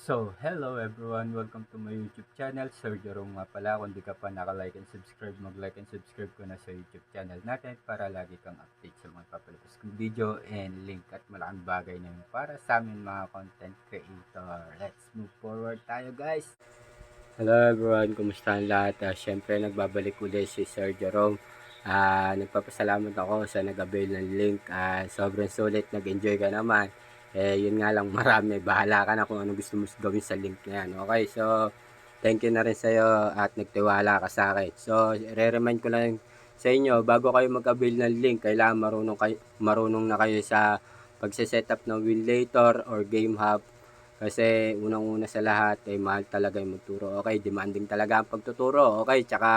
So, hello everyone! Welcome to my YouTube channel. Sir Jerome nga pala. Kung di ka pa naka-like and subscribe, mag-like and subscribe ko na sa YouTube channel natin para lagi kang update sa mga papalabas kong video and link at malaking bagay na yun para sa amin mga content creator. Let's move forward tayo guys! Hello everyone! Kumusta ang lahat? Siyempre nagbabalik ulit si Sir Jerome. Nagpapasalamat ako sa nag-avail ng link. Sobrang sulit, nag-enjoy ka naman. Yun nga lang, marami. Bahala ka na kung ano gusto mo gawin sa link na yan. Okay, so thank you na rin sa'yo at nagtiwala ka sa akin. So, re-remind ko lang sa inyo, bago kayo mag-avail ng link, kailangan marunong na kayo sa pagse-setup ng Winlator or Game Hub. Kasi unang-una sa lahat, mahal talaga yung magturo. Okay, demanding talaga ang pagtuturo. Okay, tsaka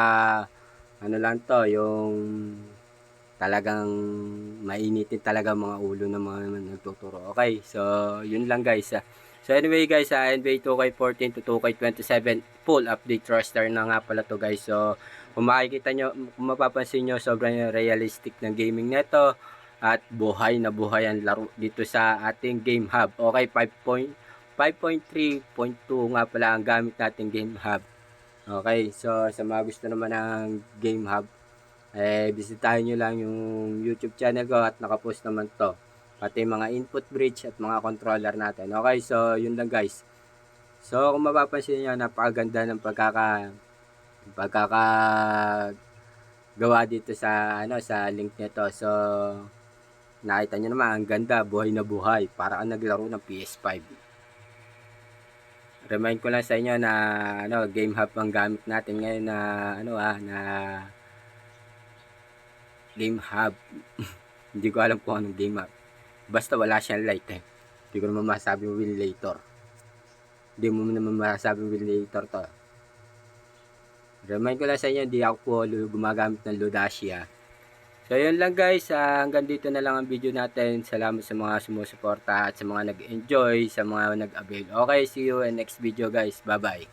ano lang to, yung talagang mainitin talaga mga ulo ng mga nagtuturo. Okay, so yun lang guys. So anyway guys, NBA 2K14 to 2K27 full update roster na nga pala to guys. So kung makikita nyo, kung mapapansin nyo, sobrang realistic ng gaming neto at buhay na buhay ang laro dito sa ating Game Hub. Okay, 5.3.2 nga pala ang gamit nating Game Hub. Okay, so sa mga gusto naman ng Game Hub, bisitahin nyo lang yung YouTube channel ko at nakapost naman to. Pati mga input bridge at mga controller natin. Okay, so yun lang guys. So kung mapapansin nyo, napakaganda ng pagkakagawa dito sa sa link nito. So nakita nyo naman, ang ganda, buhay na buhay. Para kang naglaro ng PS5. Remind ko lang sa inyo na Game Hub ang gamit natin ngayon na na Game Hub. Hindi ko alam kung anong Game Hub. Basta wala siyang light Hindi ko naman masabi Winlator. Hindi mo naman masabi Winlator to. Remind ko lang sa inyo, hindi ako po gumagamit ng Ludacia. So yun lang guys, hanggang dito na lang ang video natin. Salamat sa mga sumusuporta at sa mga nag-enjoy, sa mga nag-avail. Okay, see you in next video guys. Bye bye.